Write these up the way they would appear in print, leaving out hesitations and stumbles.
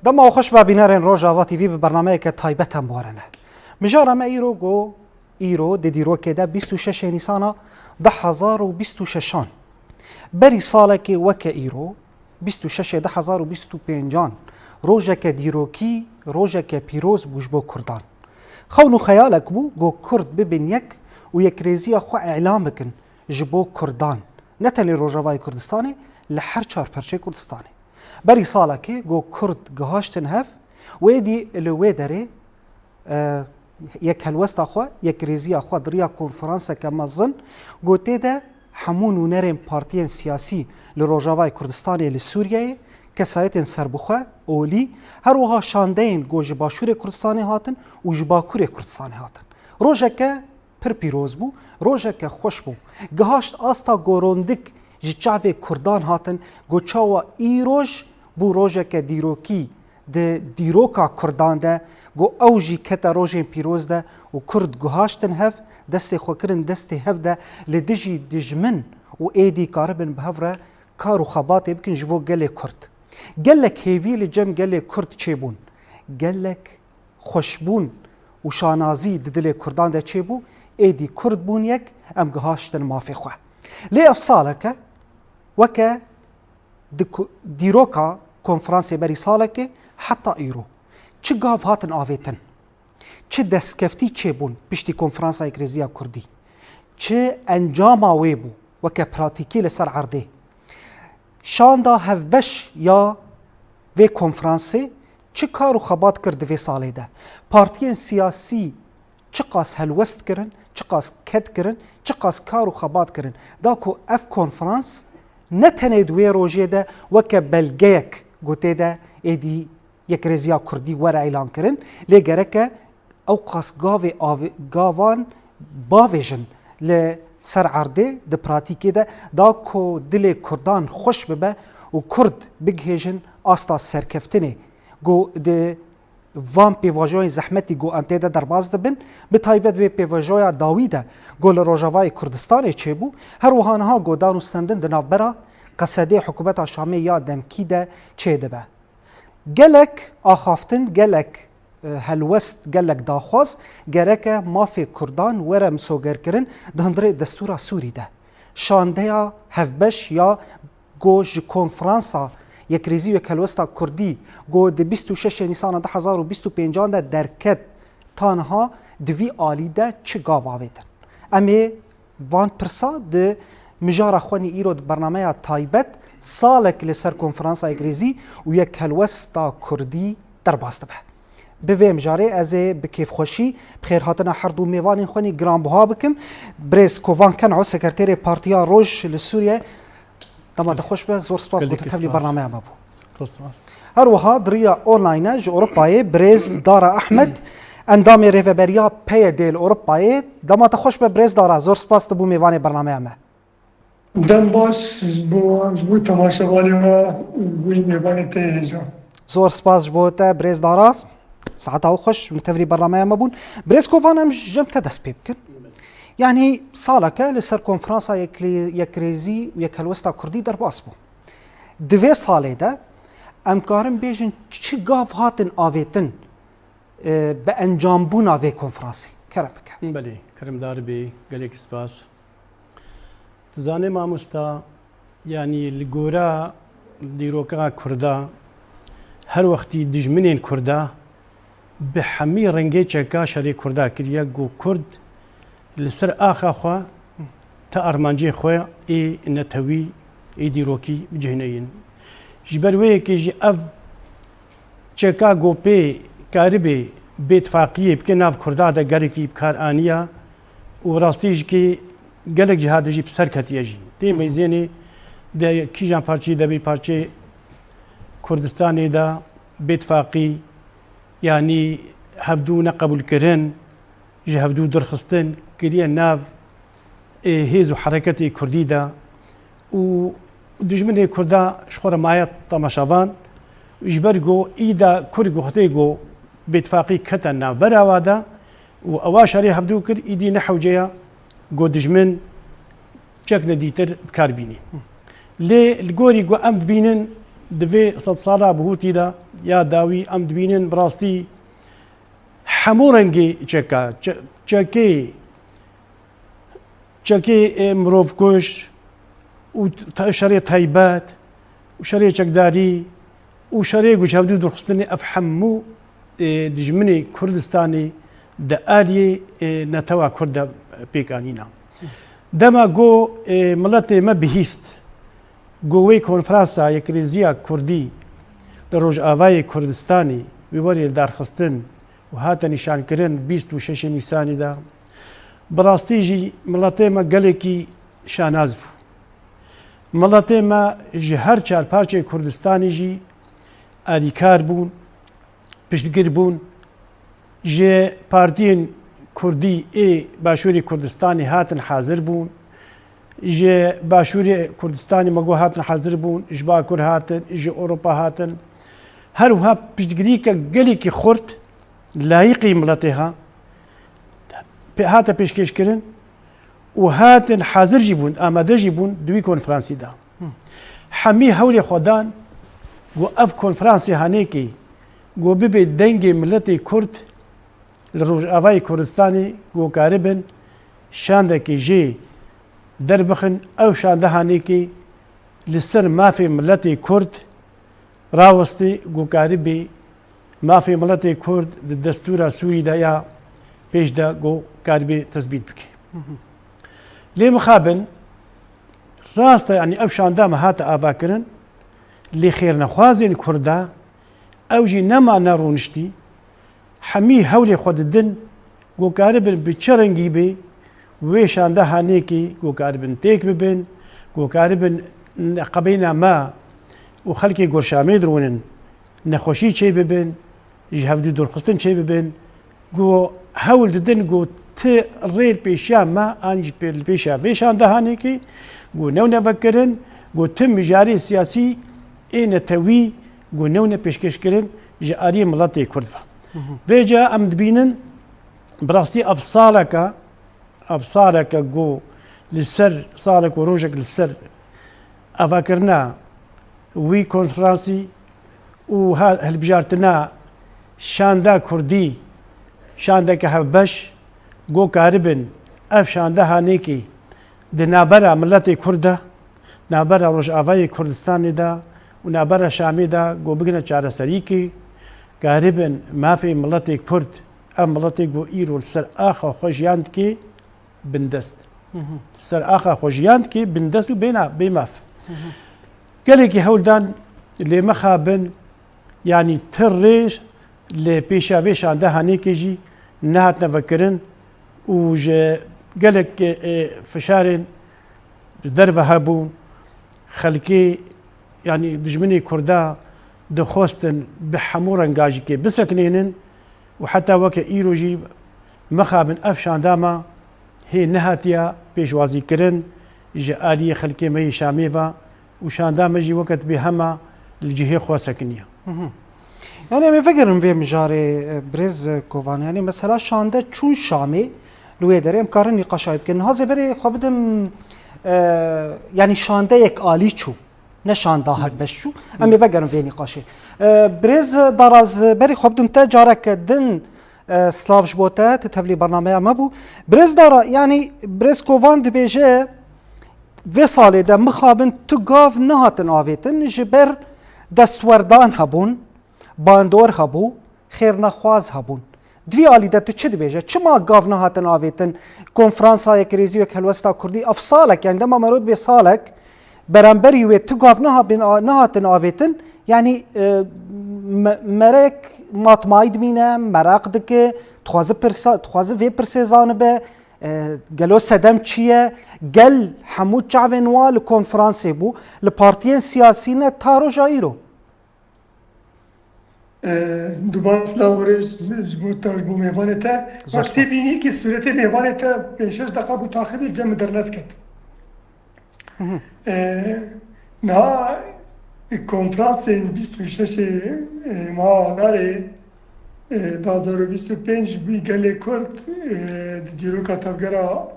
دما خوش با بینارن روجاوا تیوی به برنامه که تایبت هم بارنه مجارم ایرو گو ایرو دیرو که ده 26 نیسانا 1026 بری ساله که وک ایرو 26 1025 روزه که دیروکی روزه که پیروز بوش بو کردان خونو خیالک بو گو کرد ببین یک و یک ریزی خو اعلام بکن جبو کردان نتلی روجاوای کردستانی لحر چار پرچه کردستانی بری ساله که گو کرد گهاشتن هف و دی الوی داره یک هلوست خو یک ریزی خو دریا کنفرانس که مزن گوته ده همون و نرم پارتیان سیاسی لروجاوای کردستانی لسوریه کسایت سربخه اولی هر وها شاندین گوج باشور کردستانی هاتن و جباکور کردستانی هاتن روزه که پر پیروز بو روزه که خوش بو گهاشت آستا گوروندک جچاوی کردان هاتن گوچاوا ایروش بو روزه که دیروکی ده دیروکا کردان ده گو اوجی کتا روزه پیروز ده و کرد گهاشتن هف دست خوکرن دست هف ده لدجی دجمن و ایدی کاربن بهفره کارو خبات بکن جوو گله کرد گلک هیوی لجم گله کرد چه بون گلک خوشبون و شانازی دل کردان ده چه بو ایدی کرد بون یک ام گهاشتن مافی خواه لی افصاله که وکه دیروکا کنفرانسی بری ساله که حتی ایرو چه گاف هاتن آویتن چه دستکفتی چه بون پشتی کنفرانس اکریزیا کردی چه انجام آوی بو وکه پراتیکی لسر عرده شاندا هفبش یا وی کنفرانسی چه کارو خبات کرد وی ساله ده پارتیان سیاسی چه قاس هلوست کرن چه قاس کد کرن چه قاس کارو خبات کرن داکو اف کنفرانس نتنه دوی روژه ده وکه بلگیک گوته ده ایدی یک رزیا کردی ور اعلان کرن لگره که او قاس گاوان باویجن لسر عرده ده پراتیکی ده دا کو دل کردان خوش ببه و کرد بگهیجن آستا سرکفتنه گو ده وان پیواجوی زحمتی گو انته ده درباز ده بن به تایبت به پیواجوی داویده گو لروجاوای کردستان چه بو هر وهانها گو دانوستندن ده نافبرا قصده حکومت شامی یا دمکی ده چه ده به گلک آخافتن گلک هلوست گلک داخواز گرک مافی کردان ورم سوگر کرن دهندره دستور سوری ده شانده هفبش یا گوش کنفرانسا یک ریزی و کلوستا کردی گو ده 26 نیسان 1025 ده درکت تانها دوی آلی ده چه گاو آویدن امی وان پرسا ده مجار خوانی ایرو برنامه تایبت سالک لسر کنفرانس اگریزی و یک کلوستا کردی در باسته به به مجاره از بکیف خوشی بخیر هاتنا هر دو میوان خوانی گرام بها بکم برز کووان کنعو سکرتیر پارتیا روش لسوریه دما دخوش به زور سپاس بوده تبلی برنامه ما بو هر وها دریا اونلاین جو اوروپای برز دارا احمد اندام ریفبریا پی دیل اوروپای دما دخوش به برز دارا زور سپاس بو میوان برنامه ما دم باش بو تماشاوانی و بوی میوان تهجا زور سپاس بوده برز دارا ساعتها خوش متفري برنامج ما بون بريسكو فانم جمت دست بيبكن يعني سالك لسر كونفرنسا يكريزي ويكالوستا كردي در باسبو دوی ساله ده امکارم بیجن چی گاف هاتن آویتن به انجام بون آوی کنفرانسی کرم بکن بله کرم دار بی گلیک سپاس تزانه ماموستا يعني الجورا ديروكا كردا هر وقتي دجمنين كردا بحمي رنجي چكا شري كردا كريا جو كرد لسر آخا خوا تا أرمانجي خوا اي نتوي اي ديروكي بجهنين جبروي كيجي اف چكا جو بي كاربي باتفاقية بكناف كردا دا غاركي بكار آنيا وراستيج كي گلک جهاد جی بسر کتیه جی تی میزنی ده کیجان پارچی ده بی پارچه کردستانی ده باتفاقی یعنی هفدو نقبول کرن جه هفدو درخستن کریه ناف هیز و حرکتی کردی ده و دجمن کردا شخور مایت تماشاوان اجبرگو ایدا کرگو خطیگو باتفاقی کتن ناف براوادا و اواشاری هفدو کر ایدی نحو جیا گو دجمن چک ندیتر بکار بینی لی الگوری گو ام بینن دوی صد سالا بهوتی دا یا داوی ام دبینن براستی همو رنگی چکی مروف کش و شریع تایبات و شریع چکداری و شریع گوشهودی درخستنی اف همو دجمنی کردستانی دا آلیه نتوا کرد پیکانینا دما گو ملت ما بهیست گوی کنفرانسا یکریزیا کردی لروج آوای کردستانی ویوری درخستن و هات نشان کردن 26 نیسانی دا براستی جی ملت ما گلکی شاناز بو ملت ما جی هر چار پارچه کردستانی جی آلیکار بون پشتگر بون جی پارتین کردی ای باشوری کردستانی هاتن حاضر بون جی باشوری کردستانی مگو هاتن حاضر بون جی باکر هاتن جی اوروپا هاتن هر وها پشتگری که گلی که خورد لایقی ملتها هاتا پیشکش کرن و هاتن حاضر جی بون آماده جی بون دوی کنفرانسی دا همی حول خودان و اف کنفرانسی هانه که گو ببی دنگ ملت کرد لروج آوای کردستانی گو کاربن شانده که جی در بخن او شانده هانی که لسر مافی ملت کرد راوستی گو کاربی مافی ملت کرد دستور سوری دا یا پیش دا گو کاربی تثبیت بکی لی مخابن راسته یعنی او شانده ما هات آوا کرن لی خیر نخوازین کرده او جی نما نرونشتی همی حول خود دن گو کاربن بچرنگی بی ویشانده هانی کی گو کاربن تیک ببین گو کاربن قبینا ما و خلکی گرشامی درونن نخوشی چی ببین جهودی درخستن چی ببین گو حول دن گو ت ریل پیشا ما آنج پیشا ویشانده هانی کی گو نو نفکرن گو تم مجاری سیاسی این توی گو نو نپیشکش کرن جاری ملتی کرد ویجا ام دبینن براستی افصالك جو للسر صالك وروجك للسر افاكرنا وي كونفرانسي وهالبجارتنا شاندا كردي شاندا كهبش جو كاربن اف شاندا هانيكي دنابرا ملتي كرده نابرا روج افاي كردستان دا ونابرا شامي دا جو بغنا چاره سريكي كاربن ما في ملتي كرد ام ملتي جو ايرو السر اخا خوشياند كي بندست سر اخا خوشياند كي بندست بينا بماف قالك هولدان اللي مخابن يعني تريش اللي بيشافيش عندها هنيكيجي نهات نفكرن وج قالك فشارن درفه هابون خلكي يعني دجمني كردا دخوستن بحمورن قاجكي بسكنينن وحتى وك ايروجي مخابن افشان داما هي نهاتيا بيشوازي كرن جا آلية خلكي مي شاميفا وشان داما جي وقت بهما الجهة خوا سكنية يعني أنا فكر في مجاري بريز كوفان يعني مثلا شانده چون شامي لوی داره امکان نقاش يمكن هذا بري خبدم يعني شانده یک آلی چو نه شانده هر بشو اما فكر في نقاشه بريز دراز بري خبدم تجارك دن سلافش بوتا تتفلي برنامج ما بو بريز دارا يعني بريز كوفان دبيجه في ساله ده مخابن تقاف نهاتن آویتن جبر دستوردان هبون باندور هبو خیر نخواز هبون دوی آلی ده تو چه دبیجه؟ چه ما قاف نهاتن آویتن کنفرانس های کریزی و کلوستا کردی افصالک يعني دما مرود به سالک برانبری و تو قاف نهاتن آویتن يعني مرک ماتمای دوینه مراق دکه تخوازه وی پرسیزانه به گلو سدم چیه گل حمود چاونوا لکنفرانسی بو لپارتیین سیاسی نه تارو جایرو دوباره سلاورش بو میوانه تا وقتی بینی که صورت میوانه تا پیشش دقیقه بو تاخیبی جمع درنت کد نه کنفرانس 26 ماه داره 2025 بی گله کرد دیرو کتابگرا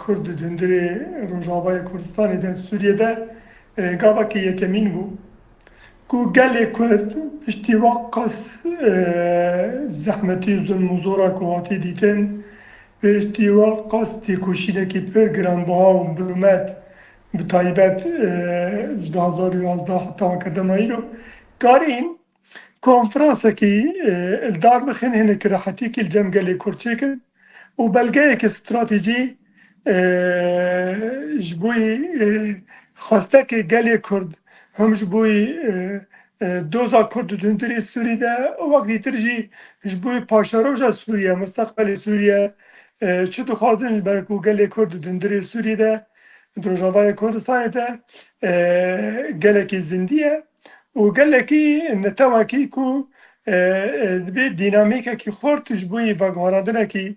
کرد دندری روجاوای کردستان دن سوریه ده گابا که یکمین بو کو گلی کرد پشتی وقت زحمتی ظلم و زورا کو هاتی دیتن پشتی وقت تیکوشینه کی پر گران بها و بلومت بتایبت 2011 حتی کدمایی رو کارین کنفرانس کی الدار بخین هنه که راحتی که الجم گلی کرد کن و بلگه که استراتیجی جبوی خواسته که گلی کرد هم جبوی دوزا کرد دندری سوری ده وقتی ترجی جبوی پاشاروجا سوریه مستقبل سوریه چه تو خوازن برکو گلی کرد دندری سوری ده دروجاوای کردستان ده گلی که زندیه و گلی که نتوه کی کو به دینامیکه که خورد جبوی و گوارندنه که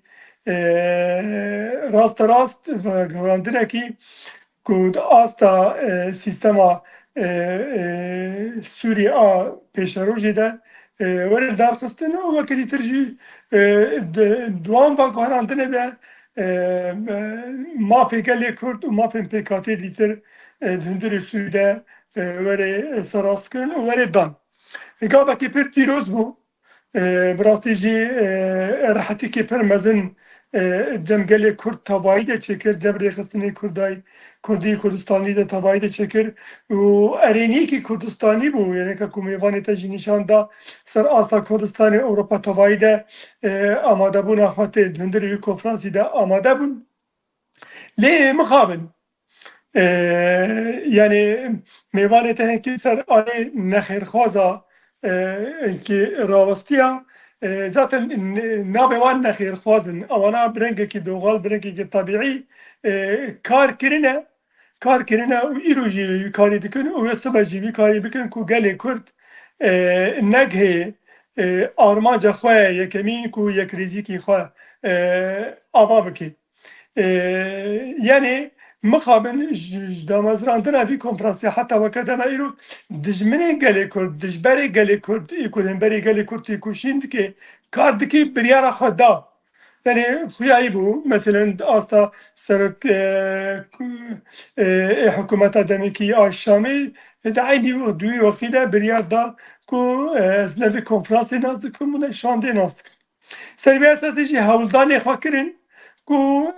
راست و گوارندنه که کود آستا سیستما سوری آ پیشروجی ده ورد دار خستن و وقتی ترجی دوام و گوارندنه ده مافی گلی کرد و مافی پیکاتی دیتر دندری سوری ده وره سراس کرن و وره دان گاوا که پر پیروز بو براستی جی راحتی که پر مزن جمگل کرد تبایی ده چکر جبری خستنی کردی کردستانی ده تبایی ده چکر و ارینی که کردستانی بو یعنی که کمیوانی تجی نشان دا سر آسا کردستانی اروپا تبایی ده آماده بون اخوات دندری کنفرانسی ده آماده بون لی مخابن یعنی میوانی ته که سر آلی نخیرخوازا که راوستیا zaten nabevan nexir xwazin awana birengekî doğal birengekî tabiî kar kirine û îro jî wî karî dikin û wê sibe jî wî karî bikin ku gelê Kurd neghê armanca xwe yekemîn ku yekrêzîkî xwe ava bike yani مخابن دامازراندنا في كونفرنسي حتى وكذا ما يرو دجمني قال كرد دجبري قال كرد يكون بري قال كرد يكوشين دكي كاردكي بريارا خدا يعني خويا يبو مثلا استا سرك حكومه دمكي الشامي دعيني دوي وقت ده بريار دا كو زنبي كونفرنسي نازكم من شاندي نازك سربي اساسي جي هولداني خاكرين کو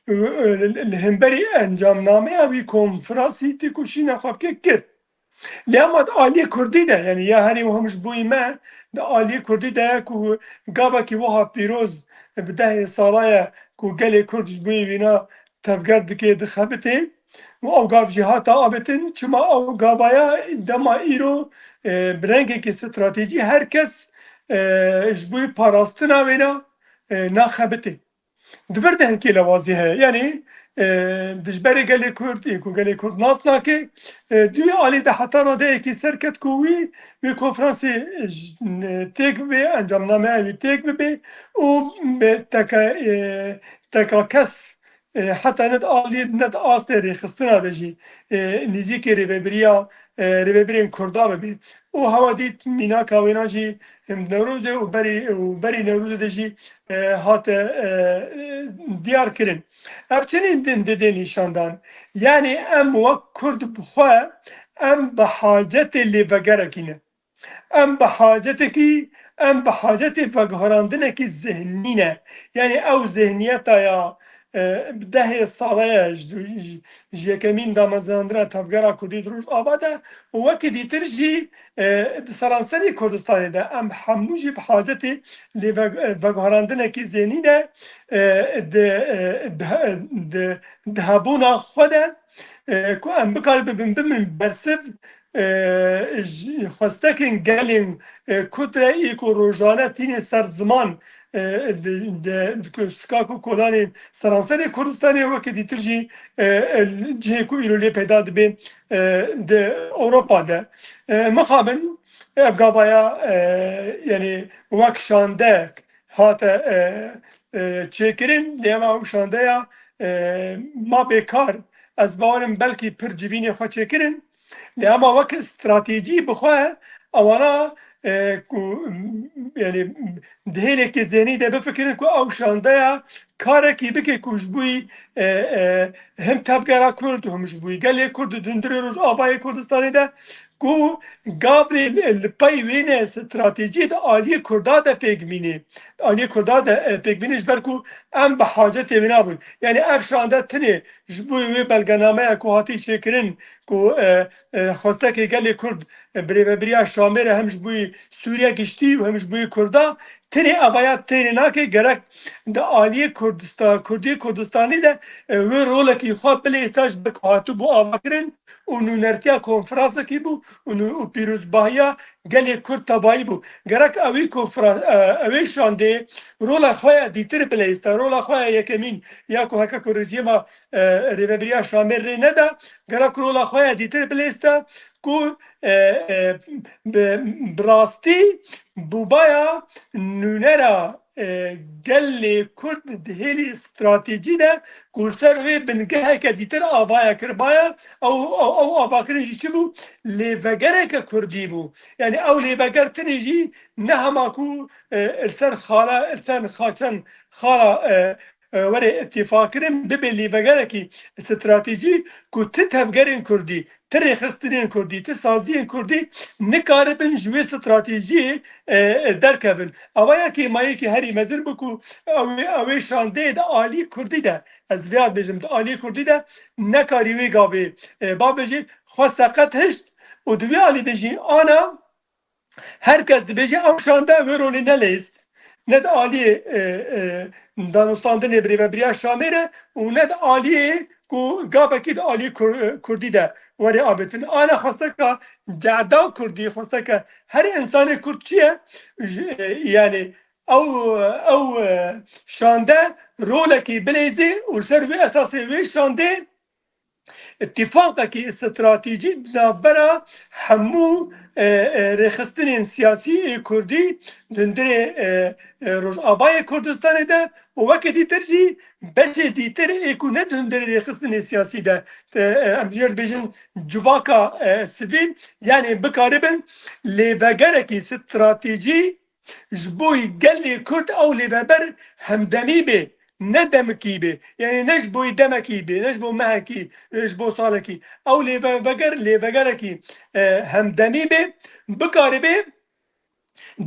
الهمبری انجام نامه اوی کنفرانسی تی کوشین خواب که کرد لیامد آلی کردی ده یعنی یا هنی همش بوی ما ده آلی کردی ده کو گابا کی وها پیروز بده سالای کو گلی کردش بوی وینا تفگرد که دخبته و او گاب جهاتا آبتن چما او گابایا دما ایرو برنگه که استراتژی herkes جبوی پاراستنا وینا ناخبته دفر ده هنكي لوازيها يعني دجبري قال لي كرد يكو قال لي كرد ناصنا كي دوي علي ده حتى رده كي سركت كوي بكونفرنسي تيك بي انجام نامه تيك بي و تكا كس حتى ند آلی ند آست ریخستنا دجی نزیکی ریبرین کردا ببین و هوا دید مینا کاوینا جی نوروز و بری نوروز دجی هات دیار کرن افچنین دنده نشاندان یعنی ام وک کرد بخواه ام بحاجت لی بگرکینه ام بحاجت فگهراندنه کی ذهنینه یعنی او ذهنیتا یا ده ساله جکمین دامازاندرا تفگرا کردی دروش آباده و وقتی دیتر جی سرانسری کردستانی ده ام هموجی بحاجتی لی وگهراندنه کی ذهنینه دهبونا خوده که ام بکار ببین برسف خواستکین گلین کتره ای که روزانه تین سر زمان سکاکو کلانی سرانسری کردستانی وقتی دیتر جی جه کو ایرولی پیدا دبی ده اروپا ده مخابن افغابایا یعنی وقت شانده هات چکرین لیما او شانده یا ما بیکار از باورم بلکی پر جوینی خواه چکرین لیما وقت استراتیجی بخواه اوانا yani dehele zeni de befekrin ku ew şandaya karekî bike ku ji bûyî hem tevgera Kurd hem ji bûyî gelê Kurd dundurê roj abayê Kurdistanê de کو گابریل الپای وینه استراتژی د عالی کردا د پیگمینی عالی کردا د پیگمینش برکو ام به حاجت وینا بود یعنی اف شانده تنه جبوی وی بلگنامه کو هاتی شکرین کو خواسته که گل کرد بریا شامر هم جبوی سوریه گشتی و هم جبوی کردا تنه اوایات تنه ناکه گرک د عالی کردی کردستانی ده و رول کی خواب بله استاج بکاتو بو آوکرین و نونرتیا کنفرانس کی بو و پیروز باهیا گل کرد تبایی بو گرک اوی کنفرانس اوی شانده رول خواه دیتر بله استا رول خواه یکمین یا که هکا که رجیما ریوبریا شامر ری نده گرک رول خواه دیتر بله استا که براستی بوبایا نونرا گل کرد دهلی استراتژی ده گرسر وی بنگه که دیتر آبایا کربایا او آبا کرنجی چی بو لیوگره که کردی بو یعنی او لیوگر تنجی نه هما کو السر خالا السر خاچن خالا وره اتفاقرم ببه لیوگره کی استراتژی کو تتفگرین کردی ترخستنین کردی تسازین کردی نکاربن جوی استراتژی درکبن اویا کی مایی کی هری مزر بکو اوی شانده ده عالی کردی ده از ویاد بجم ده عالی کردی ده نکاری وی گاوی بابجی خواست سقط هشت و دوی عالی بجی آنا herkes de beji am şanda veroni ne list ne de ali danustandın ebriya şamere u ne de ali ku gabaki de ali kurdi de veri abetin ana hastaka cada kurdi hastaka her insanı kurtçiye yani او şanda roleki bilezi u servi esası ve şanda اتفاقی استراتژی نابرا همو رخصتن سیاسی کردی دندر روز آبای کردستان ده و وقتی دیتر جی بچه دیتر اکونه دندر رخصتن سیاسی ده امجرد بیشن جواکا سیویل یعنی بکاربن لیوگره کی استراتژی جبوی گلی کرد او لیوبر همدمی به نه دمکی به یعنی نش بوی دمکی به نش بو مهکی نش بو سالکی او لیوگر کی همدمی به بکاری به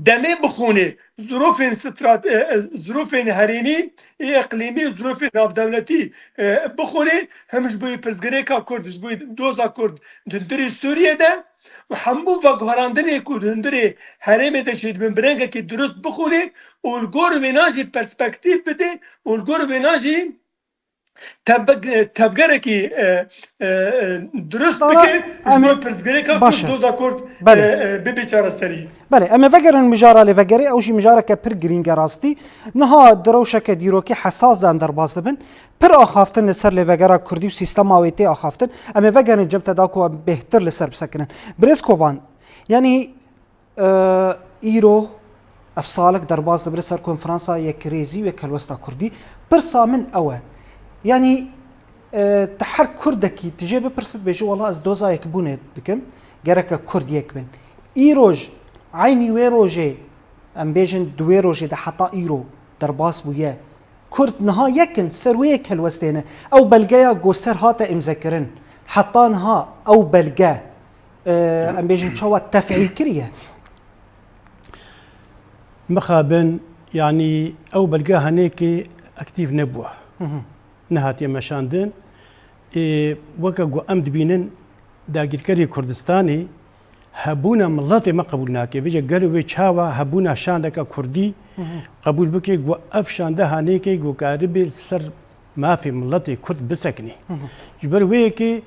دمه بخونه ظروف حریمی اقلیمی ظروف نافدولتی بخونه همش بوی پرزگری کا کرد بوی دوزا کرد دندری سوریه ده و همو وگوهراندنه که دندری حریم دشید من برنگه که درست بخونه اولگور ویناجی پرسپکتیف بده اولگور ویناجی تبگره که درست بکه بوی پرزگری کا کرد دوزا کرد ببیچاره سری بله اما فکرن مجاره لفکری اوشی مجاره که پر گرینگ راستی نها دروشه که دیرو که حساس دان در باز بن پر آخافتن لسر لفکرا کردی و سیستم آویتی آخافتن اما فکرن جمت داکو بهتر لسر بسکنن برز کوبان یعنی ایرو افصالك در باز دبر سر کنفرانسا یک ریزی و کلوستا کردی پر سامن اوه يعني تحرك كردكي تجي ببرسد بيجي والله از دوزا يكبونه دكم جرك كرد يكبن ايروج عيني ويروجي ام بيجن دويروجي ده حتى ايرو درباس بويا كرد نها يكن سرويه كالوستينه او بلقايا قوسر هاتا امذكرن حتى نها او بلقا ام بيجن شو تفعيل كريه مخابن يعني او بلقا هنيكي اكتيف نبوه نهاتي مشاندن وكا امد بينن داگیرکاری کردستانی هبونا ملت ما قبول ناکه ویجا گلوی چاوا هبونا شاندکا کردی قبول بکی گو اف شانده هانی که گو کاربی سر ما في ملت کرد بسکنی جبر وی که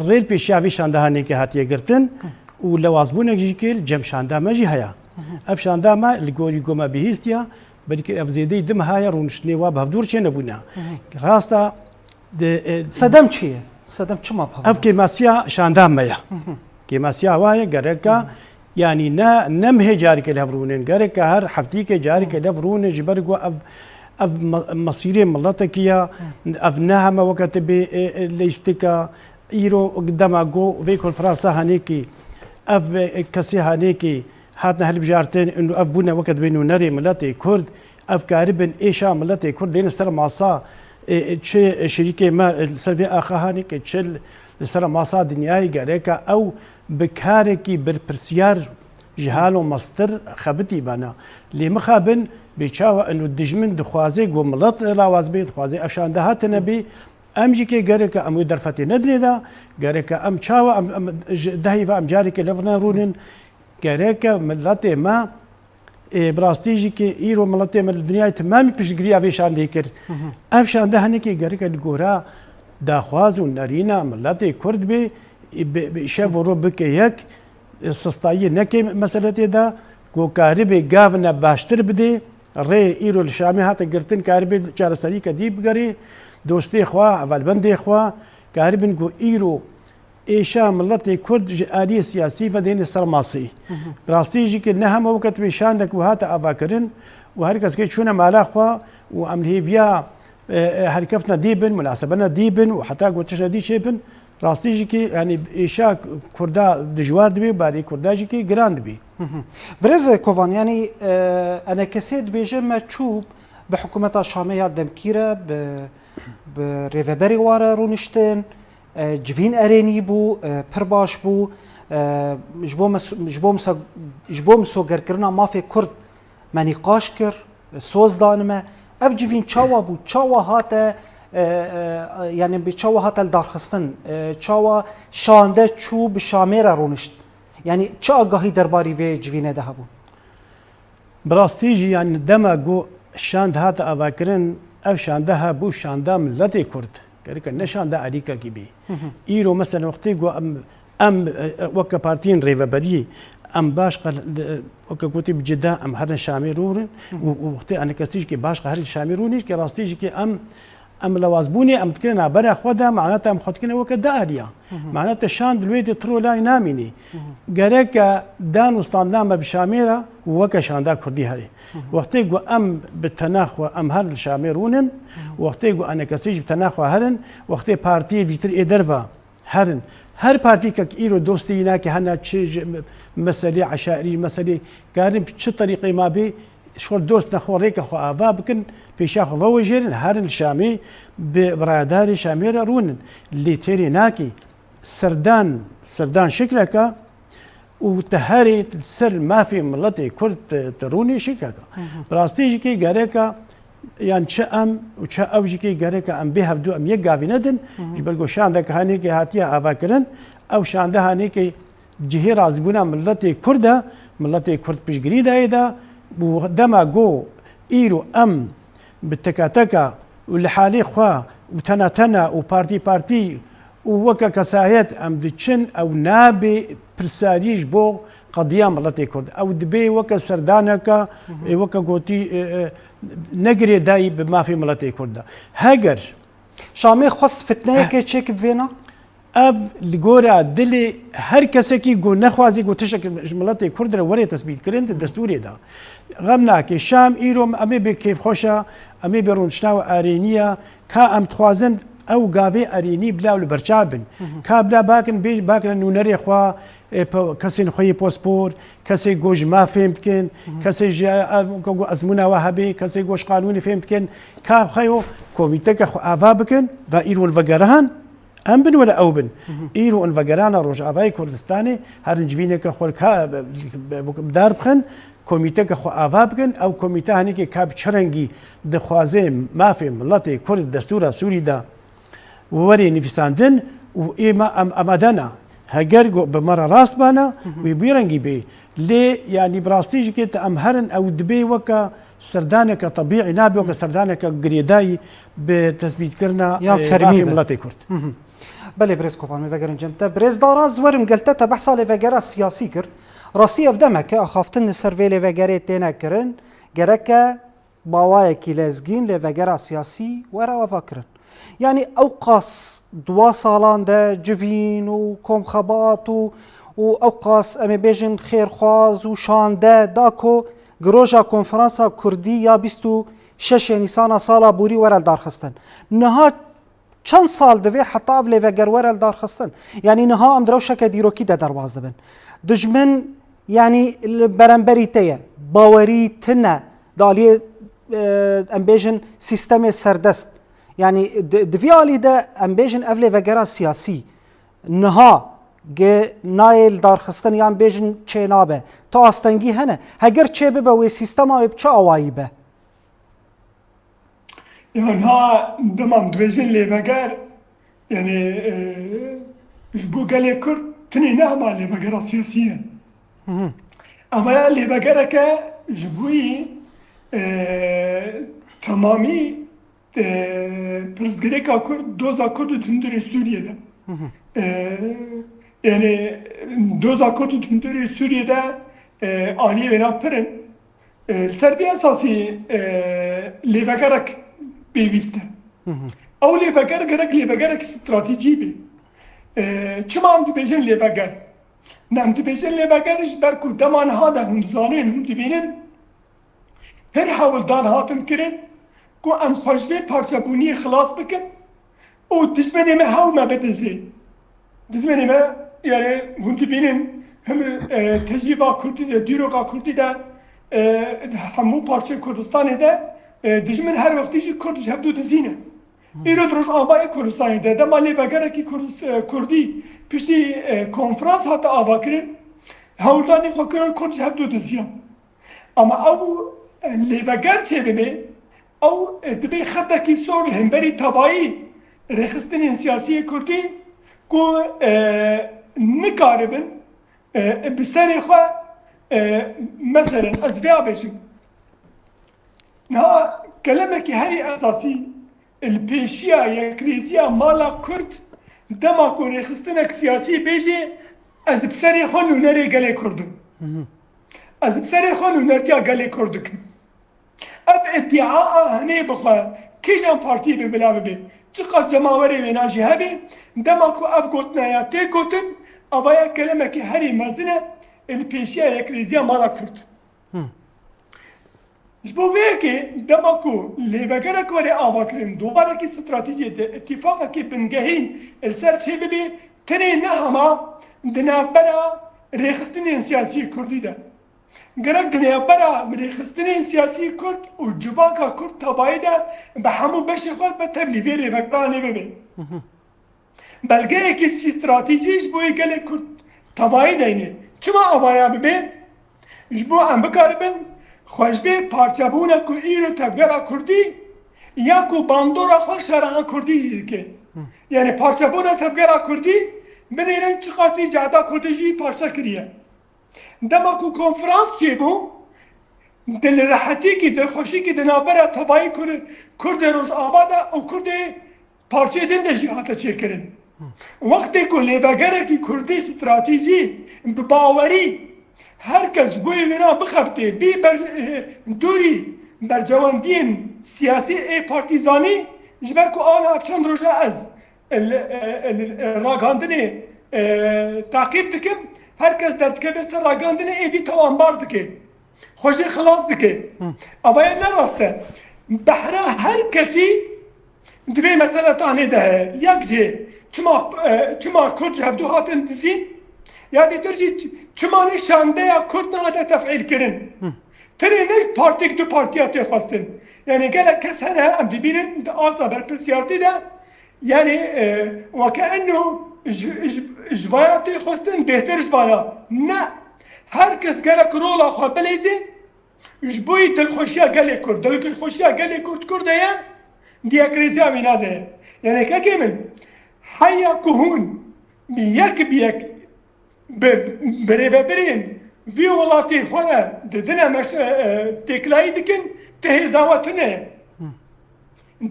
ریل پیشاوی شانده هانی که هاتیه گرتن و لوازبونه جیکل جم شانده ما جی هیا اف شانده ما لگوری گوما بهیستیا بلکه اف زیدی دم هایا رونشنی و بهدور چه نبونا راستا صدم چیه صدم چما بهدور اف که ماسیا شانده مایا که ماسیا وای گرکا يعني نمه جاري كلافرونين قالك هر حفتيك جاري كلافرون جبرقو اف مصيري ملاتكيا اف نهم وقت بي ليستيكا ايرو قدام جو فيكول فرنسا هانيكي اف كسي هانيكي هاتنا هل بجارتين انه اف بونا وقت بينو نري ملاتي كرد اف كاربن ايشا ملاتي كرد لين سر معصا شريكي ما سلفي اخا هانيكي تشل سر معصا دنياي قالك او بكاركي بالبرسيار جهال ومصدر خبتي بنا اللي مخابن بيشاوى انه الدجمن دخوازي وملط لاواز بيت خوازي افشان دهات نبي امجي كي جارك ام درفتي ندري دا جارك ام شاوى ام دهي ام جارك لفنا رونن جارك ملاتي ما براستيجي كي ايرو ملاتي من الدنيا تمام بيش جريا فيشان ديكر افشان دهني كي جارك الجورا داخواز ونارينا ملاتي كرد بي شافوا روبك يك استطاعي نكي مسألة دا كو كهربي جافنا باشتر بدي ري ايرو الشامي هات قرتن كهربي چار سري كديب غري دوستي خوا اول بندي خوا كهربن كو ايرو ايشا ملتي كرد آلية سياسي فدين السرماسي راستيجي كي نهم وقت بشاندك وهات افاكرن وهركز كي شونا مالا خوا واملي فيا هركفنا ديبن مناسبنا ديبن وحتى قلت دي شيبن راستيجي كي يعني ايشا كردا دجوار دبي باري كردا جي جراند بي برز كوفان يعني انا كسيت بيجمع تشوب بحكومه الشاميه دمكيره بريفبري وارا رونشتن جفين اريني بو برباش بو جبوم سوگر کرنا ما في كرد ماني قاشكر سوز دانما اف جفين تشاوا بو تشاوا هاتا يعني بتشاوا هاتا الدارخستن تشاوا شانده تشو بشاميره رونشت يعني چه آگاهی درباری وی جوینه ده بون؟ براستيجي يعني دماغو شاند هات افاكرن اف شانده بو شانده ملتي كرد كريك نشانده عليكا كيبي ايرو مثلا وقتي جو ام وكا بارتين ريفابري ام باش وكا كوتي بجدا ام هر شاميرون وقتي انا كستيج كي باش هر شاميروني كي راستيجي كي ام لوازبوني ام تكلنا برا خدا معناتها ام خدكنا وكدا اريا معناتها شان دلويتي ترو لا يناميني غريكا دان وستاندام بشاميره وكا شاندا كردي هري وقتي جو ام بالتناخ ام هر الشاميرونن وقتي جو انا كسيج بتناخ هرن وقتي بارتي ديتر ادرفا هرن هر بارتي كك ايرو دوستي هناك هنا تشي مسألة عشائري مسألة كارم بشي طريقة ما بي شغل دوست نخوريك خو ابا بكن بيشاخ فوجر هارن الشامي براداري شاميرا رونن اللي تيري ناكي سردان شكلك وتهاري السر ما في ملتي كرد تروني شكلك براستيجي كي غاريكا يعني شام وشا اوجي كي غاريكا ام بها بدو ام يقافي ندن يبلغو شاندك هانيكي هاتيا افاكرن او شانده هانيكي جهي رازبونا ملتي كرده ملتي كرد بيشغري دايدا ودما جو ايرو ام بالتكاتكا والحالي خوا وتنا وبارتي ووكا كسايات ام دتشن او نابي برساريج بو قضيه ملتي كرد او دبي وكا سردانكا وكا قوتي نقري داي بما في ملتي كرد هاجر شامي خص فتنه كي تشيك بفينا اب لغورا دلي هر كسكي جو نخوازي جو تشك ملتي كرد وري تثبيت كرنت الدستوري دا غمنا كي شام ايروم امي بكيف خوشا امي برون شناو ارينيا كا ام تخوازن او غافي اريني بلا برشابن كا بلا باكن نونري خوا كسين خوي باسبور كسي جوج ما فهمتكن كسي ازمونا وهابي كسي جوش قانوني فهمتكن كا خيو كوميتك خو افابكن و ايرون فغرهان ام بن ولا او بن ايرو ان فغرانا روج افاي كردستاني هرن جوينك خو كا بدار بخن كوميتك خو افابكن او كوميتا هنيكي كاب چرنگي دخوازه ما في ملتي كرد دستور سوري دا وري نفساندن و اما امدنا هاجر بمره راست بانا وبيرنگي بي لي يعني براستيج كي امهرن او دبي وكا سردانك طبيعي نابي وكا سردانك قريداي بتثبيت كرنا في ملتي كرد بله بريز كوفان مفكرن جمتا بريز دارا زورم قلتها بحث على فكرة سياسي كر راسية بدمك أخافتن السيرفي لفجرة تينا كرن جركا باوايا كيلازجين لفجرة سياسي ورا فكرن يعني أوقاس دوا صالان ده جفين وكم خبات وأوقاس أمي بيجن خير خواز وشان ده داكو جروجا كونفرنسا كردي يا بيستو شش نيسان سالا بوري ورا الدار خستن نهات چند سال دوی حتی اولی و گرور دار خستن یعنی نها ام دروشه که دیروکی ده درواز دبن دجمن یعنی برانبری تیه باوری تنه دالی ام بیجن سیستم سردست یعنی دوی آلی ده ام بیجن اولی و گر سیاسی نها گه نایل دارخستن یان بیجن چه نابه تا آستنگی هنه هگر چه به و سیستم ها چه آوایی به يعني ها دمام دويجن ليفاقار يعني جبو قال كرد تني نعمة ليفاقار سياسيا أما ليفاقار كا جبوي تمامي برزقريكا كرد دوزا كرد تندري سوريا ده يعني دوزا كرد تندري سوريا ده آلية بنا برن سربي أساسي ليفاقارك بيويسته او ليفاقار گرک ليفاقارك استراتيجي بي چما هم دبيجن ليفاقار نعم دبيجن ليفاقارش بركو دمان هادا هم زانين هم دبينن هر حاول دان هاتم كرن كو ام خوشبه پارچابوني خلاص بكن او دشمني ما هاو ما بدزي دشمني ما يعني هم دبينن هم تجربة كردي ده ديروغا كردي ده همو پارچه كردستان ده دشمن هر وقتی که کردش هبدو دزینه ایرو دروش آبای کردستانی ده دما لیباگره کی کردی پشتی کنفرانس هاتا آبا کرن هولدانی خو کرن کردش هبدو دزیان اما او لیباگر چه ببه او دبی خطا کی سور همبری تبایی رخستن سیاسی کردی کو نکاربن بسری خو مثلا از بیا بشم نا كلامك هري أساسي البيشيا يا كريزيا مالا كرد دما كوري خستنك سياسي بيجي از بسري خون ونري قالي كردن از بسري خون ونرتيا قالي كردك اب ادعاء هني بخوا كيجان بارتي ببلا ببي تقا جماوري ويناجي هبي دما كو اب قوتنا يا تي قوتن ابايا كلامك هري مزنة البيشيا يا كريزيا مالا كرد جبو ويكي دمكو ليباقرك وري آواكرين دوباره كي استراتيجية اتفاقا كي بنجهين السرس هببي تني نهما دنابرا ريخستنين سياسي كردي ده قرق دنابرا ريخستنين سياسي كرد وجباكا كرد تباي ده بحمو بشي خود بتبلي في ريباقراني ببي بلقى كي استراتيجي جبو يقالي كرد تباي ديني چما آوايا ببي جبو عم بكاربن خوشبه پارچابونه کو ایرو تبگرا کردی یا کو باندورا خود شرعا کردی که یعنی پارچابونه تبگرا کردی بنیرن چقاسی جادا کردی جی پارچا کریه دما کو کنفرانس چی بو دل راحتی کی دل خوشی کی دنابرا تبایی کرد روش آبادا او کرد پارچه دنده جی حتا چی کرن وقتی کو لیباگره کی کردی استراتیجی باوری herkes bu evine bıkaptı bir duri bercevandiyên siyasi partizanî ji ber ku ana çend roja ez ragandinê takip dikim herkes derdikeve ser ragandinê êdî tewambar dike xwe jê xilas dike avaya ne rast e behra her kesî divê mesela tanê de heye yek jê çima Kurd ji hevdû hatin dizîn ya dîtir jî çimanê şandeya Kurd nehate tefîl kirin tenê ne partîk du partiya tê xwestin yani gelek kes hene em dibînin asla berpirsiyartî de yani وكأنه جوایە تێ خواستن بهتر جوانە نه herkes gelek rola xwe bilêze ji bo dilxweşiya gelê Kurd dilxweşiya gelê Kurd heye diyakriziya wî nade yani kekê min heya ku hûn bi yek birêvebirên vî welatê xwe re didine têkiliyî dikin ti hêzava tune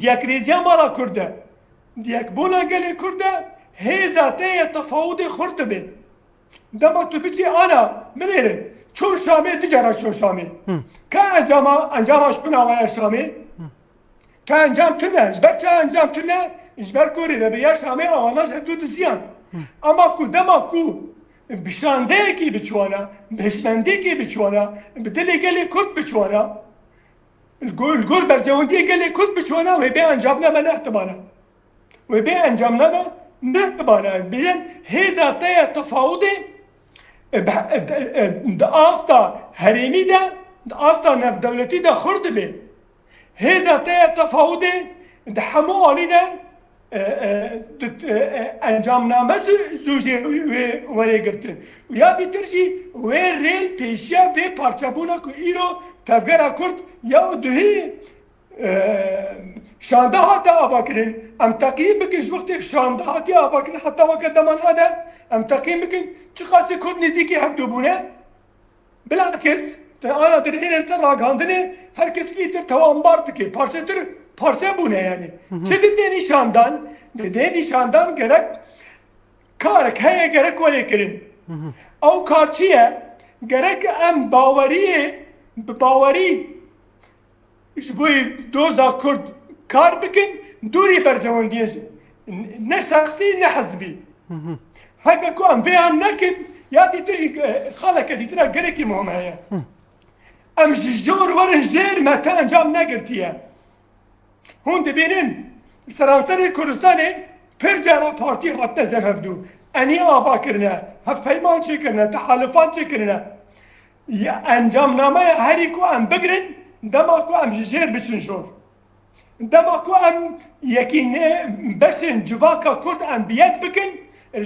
diyakriziya mala Kurd e diyekbûna gelê Kurd e hêza te ye tefawudê xurt dibe dema tu biçî ana binêrin çûn Şamê du cara çûn Şamê ka encama ji bin awaya Şamê ka encam tune ji ber ka encam tune ji ber ku rêvebiya Şamê awana ji hevdû diziyan ama ku dema ku bi şandeyekî biçûna bi hişmendekî biçûna bi dilê gelê Kurd biçûna gul bercewendiyê gelê Kurd biçûna wê bê encam neme nehtibane wê bê encam neme nehtibane bêjin hêza te ye tefawudê di asta herêmî de di asta navdewletî de xurt dibe hêza te ye tefawudê di hemû alî de انجامنامه زوجه وری گرتن و یادی ترجی و ریل پیشیا به پارچابونا کو ایرو تفگرا کرد یا دوهی شانده هاتا آباکرین ام تقییم بکن وقتی شانده هاتی آباکرین حتی وقت دمان هادا ام تقییم بکن چه خاصی کرد نزیکی هفته بونه بلاکس آنا در این ارسال راگاندنه هر کس کی تر توان بارد که parça bu ne yani? Çetin nişandan, nişandan gerek karek heye gerek vale kirin. Av karçıya gerek em bavari bu doza kurd kar bikin duri bercevan diyecek. Ne şahsi ne hazbi. Haka ku em beyan nekin ya ditiri halaka ditira gereki muhammeye. Em jor varın jer meta encam ne girtiye. هون دبینن سراسر کردستان پر جانا پارتی حتی جمهدو انی آبا کرنه هفهیمان چه کرنه تحالفان چه کرنه یا انجام نامه هری کو ام بگرن دما کو ام جیر بچن شور دما کو ام یکین بسن جواکا کرد ام بیت بکن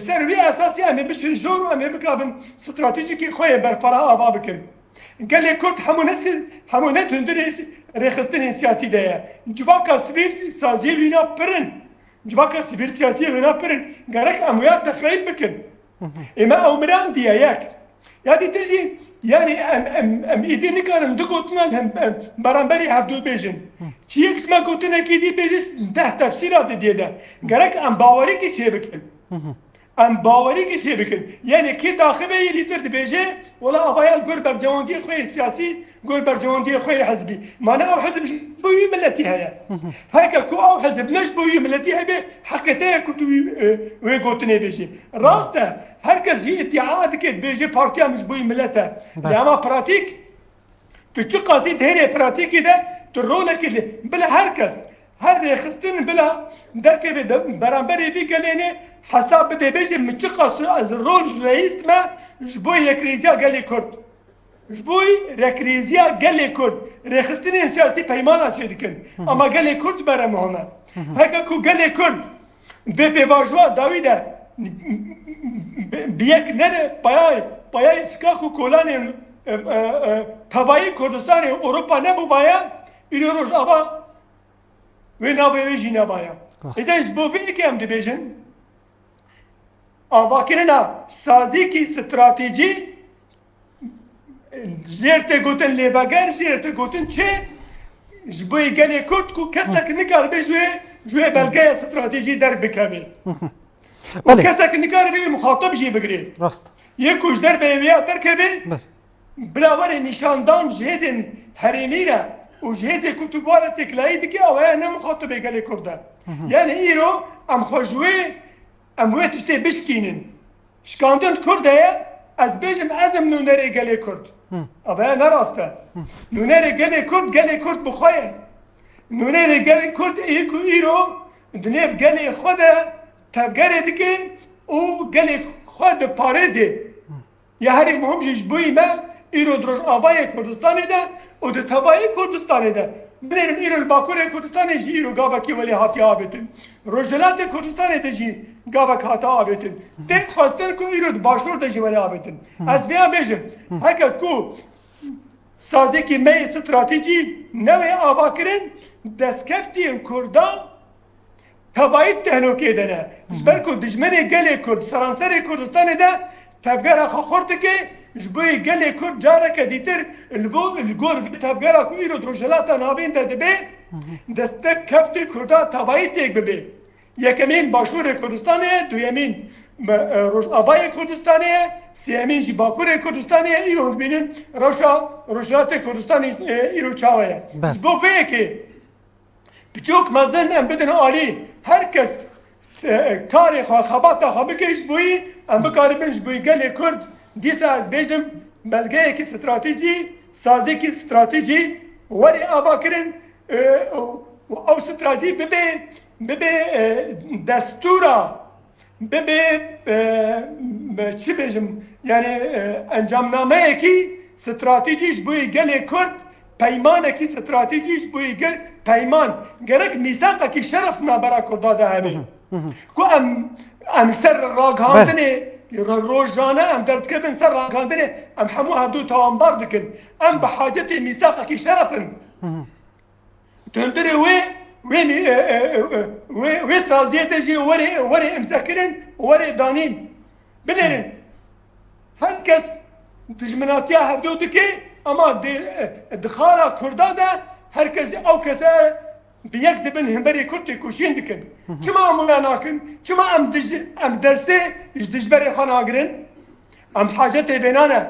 سر وی اساسی ام بچن شور و ام بکابن استراتژیکی خوی برفرا آبا بکن قال لي كرد حمونات هندريس رخصتين سياسي ده جواكا سبير سازي وينا برن جواكا سبير سياسي وينا برن قالك امويات تخيل بكن اما عمران دي ياك يا دي تجي يعني ام ايدي نكارن دقوتنا برامبري هفدو بيجن شيء اسمه قوتنا كيدي بيجس ده تفسيرات دي ده قالك ام باوري كي شي بكن ام باوری کی چه بکن یعنی کی داخل یه لیتر دبیجه ولا افایل گور بر جواندی خوی سیاسی گور بر جواندی خوی حزبی معنی او حزب بوی ملتی هيا هيك كو او حزب نش بوی ملتی هبه حقیقتا كنت وی گوتنی بیجه راسته هرکس جی ادعاء دکت بیجه پارتیا مش بوی ملته اما پراتیک تو چه قصدی هری پراتیکی ده تو رولك بلا هرکس هر خستن بلا درکه برانبری فی گلینه حساب بده بيجي متقص از رول رئيس ما جبوي يكريزيا قال لي كرد جبوي ركريزيا قال لي كرد رخصتني سياسي بيمانا تشدكن اما قال لي كرد برا مهمه هكا كو قال لي كرد بي واجوا داويدا بيك نره باي سكاكو كولاني تباي كردستان اوروبا نبو بايا يروج ابا وين ابي يجينا بايا اذا جبو فيك ام ديفيجن آباکرنا سازی کی استراتژی زیرت گوتن لیباگر زیرت گوتن چه جبوی گلی کرد کو کسک نکار به جوی بلگه استراتژی در بکوی و کسک نکار به مخاطب جی بگیری راست یکوش در به ویا در کبی بلاور نشاندان جهزن حریمیره و جهز کتبوار تکلایی دیگه اوه نه مخاطب گلی کرده یعنی ایرو ام خوشوی امویت اشته بشکینن شکاندن کرده از بیجم ازم نونره گلی کرد اما نراسته نونره گلی کرد بخواه نونره گلی کرد ایکو ایرو دنیف گلی خود تفگره دیگه او گلی خود پارزه یه هری مهم جبوی ما ایرو دروش آبای کردستانه ده و ده تبایی کردستانه ده بنرم ایرو الباکور کردستانه جی ایرو گابا کی ولی حاتی آبتن روشدلات کردستانه ده جی گابک حاتی آبتن تک خواستن که ایرو باشور ده جی ولی آبتن از بیا بیجم هکر کو سازی که می استراتیجی نوی آبا کرن دستکفتی کردا تبایی تهلوکه دنه جبر کو دجمنه گلی کرد سرانسر کردستانه ده تفگره خورده که جبوی گلی کرد جاره که دیتر الگور تفگره که ایرو دروجلاتا نابین ده بی دستک کفتی کرده تبایی تیک ببی یکمین باشور کردستانه دویمین آبای کردستانه سیمین جی باکور کردستانه ایرو بینن روشلات کردستانی ایرو چاوه جبو فیه که بچوک مزن ام بدن آلی هر کس کاری خباتا خبکش بویی ام بکاری بنش بوی گلی کرد دیسا از بیجم بلگه کی استراتیجی سازی کی استراتیجی وری آبا کرن او استراتیجی ببه دستورا ببه چی بیجم یعنی انجام نامه کی استراتیجیش بوی گلی کرد پەیمانێکی استراتیجیش بووی گەر پەیمان گەرەک میساقێکی شەرف نابەرا کوردادا هەبێ کو ئەم سەر ڕاگەاندنێ ڕۆژانە ئەم دەردکردن سەر ڕاگەاندنێ ئەم هەموو هەردوو تاوانبار دکن ئەم بە حاجەتی میساقێکی شەرفن دوندرێ وێ سازیەتە ژێ وەرێ ئەمزەکردن وەرێ دانین بنێرن هەر کەس دژمناتیا هەردوو دکێ ئەما دخاڵا کوردادا هەر کەس ئەو کەسە بەیەک دەبن هەمبەری کورتی کوشین دکن چما ئەمولا ناکن چما ئەم دەرسێ دژبەرێ خۆ ناگرن ئەم حاجەتێ بێنانە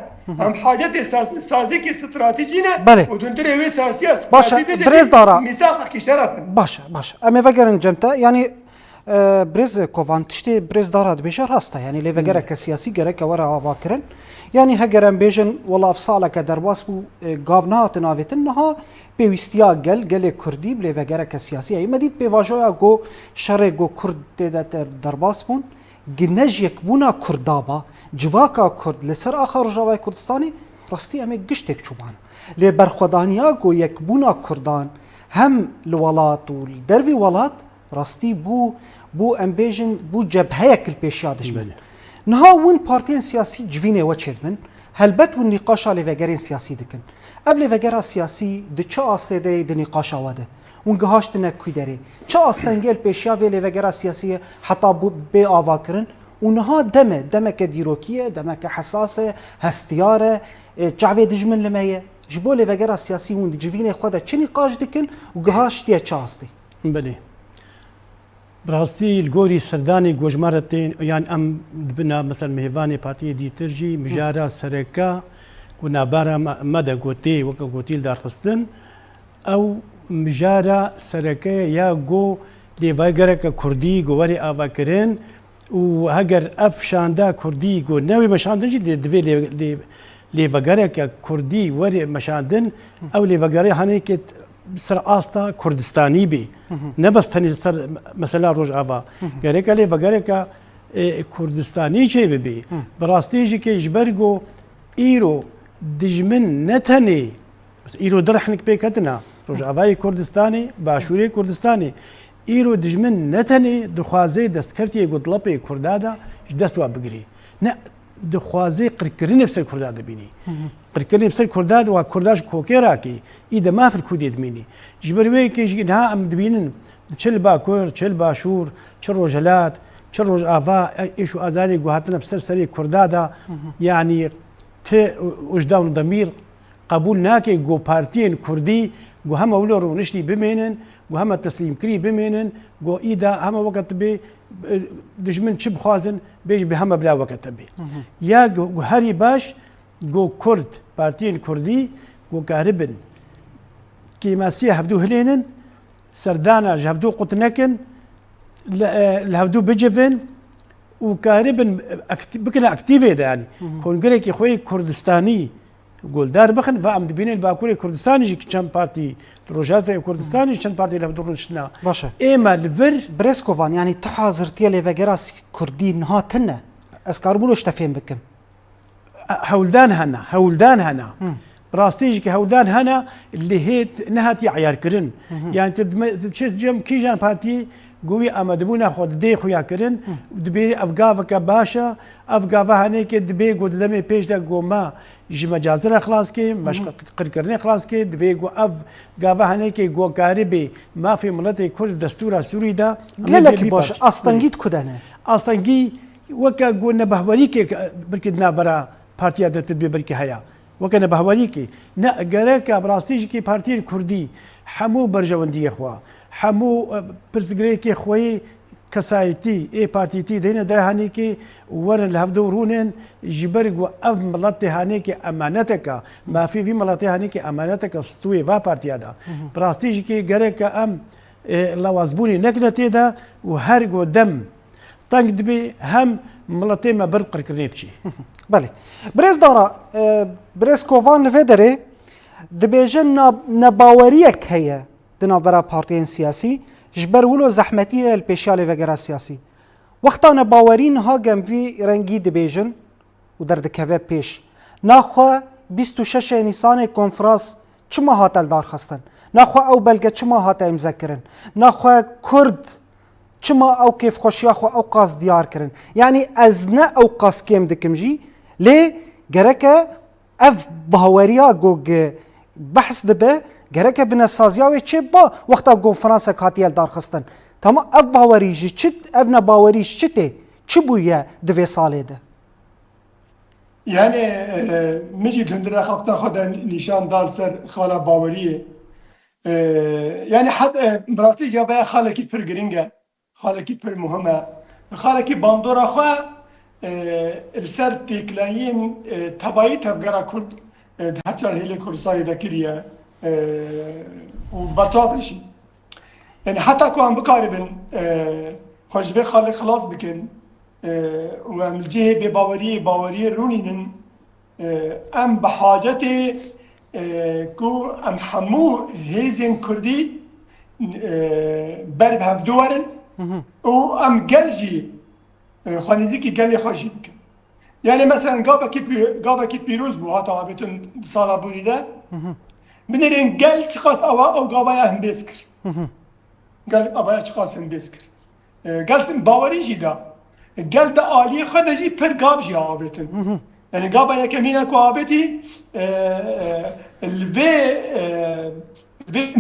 ئەم حاجەتێ سازێکی استراتیجینە و دوندرێ وێ ساسیە باشە برێزدارە میساقێکی شەرفن باشە ئەمێ vەگەرن جەمتە ینی برێز کۆڤان تشتێ برێزدارە دبێژە ڕاستە ینی لێڤەگەرەکە سیاسی گەرەکە وەرە ئاواکردن ینی هەگەرم بێژن وەڵاف ساڵەکە دەرباس بوو گاڤ نهاتن ئاوێتن نەها پێویستیا gelê Kurdî bi lêvegereke siyasî me dît pêvajoya got şerê got Kurd tê de derbas bûn ginej yekbûna Kurdaba civaka Kurd li ser axa Rojavayê Kurdistanê rastî em ê giştek çûbane lê berxwedaniya got yekbûna Kurdan hem li welat û li dervê welat rastî bû em bêjin bû cebheyek li pêşiya dijmin niha win partiyên siyasî civînê we çêdibin helbet hûn nîqaşa lêvegerên siyasî dikin ev lêvegera siyasî di çi astêdeyê di nîqaşa we de hûn gihaştine ku derê çi astengel pêşiya vê lêvegera siyasî ye heta bê avakirin û niha demeke dîrokî ye demeke hesas e hestiyar e çavê dijmin li me ye ji bo lêvegera siyasî hûn di civînê xwe de çi nîqaş dikin û gihaştiye çi astê بله براستی الگوری سردانی گوجمارە تین یان ئەم بنا مثل میهوانی پارتی دیترژی مژارە سەرەکە و نابارە مەدە گوتێ وەکە گوتیل دارخستن ئەو مژارە سەرەکەی یا گۆ لێڤایگەرەکە کوردی گۆوەری ئاواکردن و هەگەر ئەف شاندا کوردی گۆ نەوەی مەشاندنجی دەوێت لێڤەگەرێکە کوردی وەرێ مەشاندن ئەو لێڤەگەرەی هەنێکێت سەر ئاستا کوردستانی بێ نەبەستنی سەر مەسەلا ڕۆژئاوا گەرێکە لێڤەگەرێکە کوردستانی چێ ببێ بەڕاستیژی کەیژبەر گۆ ئیرۆ دژمن نەتەنێ ئیرۆ دڕحنێک پێکەتنە ڕۆژئاوای کوردستانی باشووری کوردستانی ئیرۆ دژمن نەتەنێ دخوازەی دەستکەوتیە گوتڵەپێ کوردادا دەستوا بگری نە دخوازەی قرکردنی بسەر کوردا دەبینی قرکردنی بسەر کوردا و کورداش کۆکێراکی ئی دەمافر کودێ دمێنی ji ber wê kêjîha em dibînin çil bakur çil başûr çi rojhilat çi rojava êş û azarê guhatine bi ser serê Kurda da yanî ti ûjdan û demîr qebûl nake got partiyên Kurdî got hema wilo rûniştî bimênin got hema teslîmkirî bimênin got îda hema weket bê dijmin çi bixwazin bêj bi hema bila weket bê ya herî baş got Kurd partiyên Kurdî got karibin کیماسیە هەفتوو هلێنن سەردانە ji هەفتوو قوت nekin li hevdû bicivin û karibin bikin aktîvê de yanî kongrekî xwe Kurdistanî goldar bixin ve em dibînin li Bakurê Kurdistanê jî çend partî Rojavayê Kurdistanê çend partî li hevdû rûniştina baş e ême li vir Brêskovan yanî tu hazirtiye lêvegera Kurdî niha tune ez karibûn ji te fêm bikim hewldan hene براستيجي كهودان هنا اللي هي نهاتي عيار كرن يعني تشيس جم كيجان بارتي قوي اما دبونا خود دي خويا كرن دبي افغافك باشا افغافا هنيك دبي قد دمي بيش دا قوما جي مجازر خلاص كي مش قركرني خلاص كي دبي قو افغافا هنيك قو قاربي ما في ملتي كل دستور سوري دا قال لك باش اصلا كدانه اصلا وكا قلنا بهوريك بركدنا برا بارتي دا تدبي بركي هيا وكان بهواليكي نا جراكا براستيجي بارتي الكردي حمو برجوندي اخوا حمو برزغريكي خوي كسايتي اي بارتيتي دينا درهانيكي ورن الهفدورونن جبرق واف ملاتي هانيكي امانتك ما في ملاتي هانيكي امانتك استوي با بارتي هذا براستيجي جراكا ام لوازبوني نكنتي دا وهرجو دم طنق دبي هم ملاتي ما برقر كرنيتشي بله برێزدارە برێزکۆڤان li vê derê dibêjin nebaweriyek heye di navbera partiyên siyasî ji ber wilo zehmetî ye li pêşiya lêvegera siyasî wexta nebawerî niha gem vî rengî dibêjin û derdikeve pêş naxwe 26 Nîsanê konferans چما هاتل دار خستن نخوا او بلگه چما هات امزا کرن نخوا کرد چما او کیف خوشیا خو او قاس دیار کرن یعنی از نه او قاس کم دکم جی لی گرکه اف باوریا گوگ بحث دبه گرکه بنسازیاوی چه با وقتا گو فرانسا کاتیل دار خستن تمام اف باوری جی چت اف نباوریش چته چی بویه دوی ساله ده يعني مجي كندرا خفتن خدا نشان دال سر خاله باوريه يعني حد براسي جابا خالكي پر گرينگه خالكي پر مهمه خالكي باندورا خو السر تكلاين تبعي تبقرا كرد هرچار هيلي كردستاني دكريه وبطابشي يعني حتى كو هم بقاربن خوشبه خالي خلاص بكن وعمل جهه باوري رونين ام بحاجتي كو ام حمو هيزن كردي برب هفدورن و ام جلجي خانيزيكي جلي خاشي بكن يعني مثلا قابا كي بيروز بو هاتا عبتن صالا بوري ده بنرين جل تخاص او قابا هم بيسكر قال ابا تخاص هم بيسكر قالت باوري جدا قال ده عالی خودشی پر گاب جی آبتن یعنی گابا یکمینه کو آبتی الوی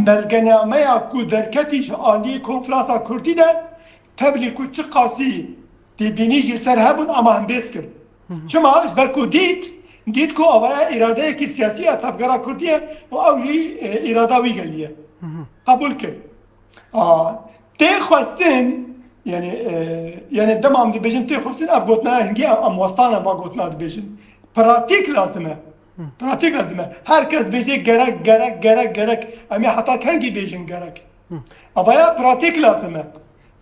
ملگنامه کو درکتیش عالی کنفرانسا کردی ده تبلی کو چه قاسی دی بینیجی سر هبون اما هم بیس کرد چما ازبر کو دید کو آبای اراده کی سیاسی تبگرا کردیه و اوی اراده وی گلیه قبول کرد تی خواستن يعني دمام دي بيجن تخصين افغوتنا هنجي ام وسطانا باغوتنا دي بيجن براتيك لازمه herkes بيجي gerek امي حتى كانجي بيجن gerek ابايا براتيك لازمه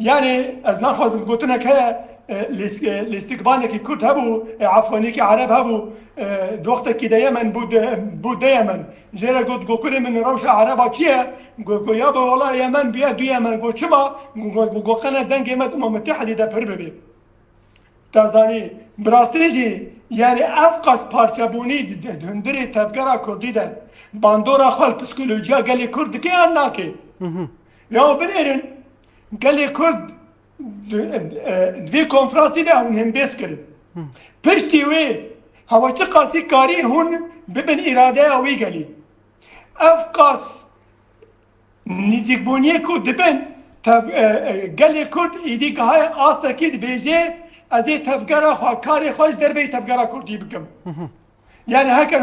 يعني از نخوازم قلتنك هي الاستقبال كي كرد هبو عفوا كي عرب هبو دوختك كي دايما بود دايما جرا قلت كل من روشه عربه كيه قلت يابا والله يمن بيا دو يمن قلت شما قلت قنا دنگ مد متحده ده بربي تازاني براستيجي يعني افقس parçabuni döndürü tefkara kurdi de bandora xal psikolojiya geli kurd ki annaki ya benerin geli kurd دوی کنفرانسی ده هون هم بیس کرد پشتی وی هواچه قاسی کاری هون ببین اراده اوی گلی افقاس نزیکبونیه که دبن گلی کرد ایدی که های آستا که بیجه از ای تفگره خواه کاری خوش در بی تفگره کردی بکم یعنی هکن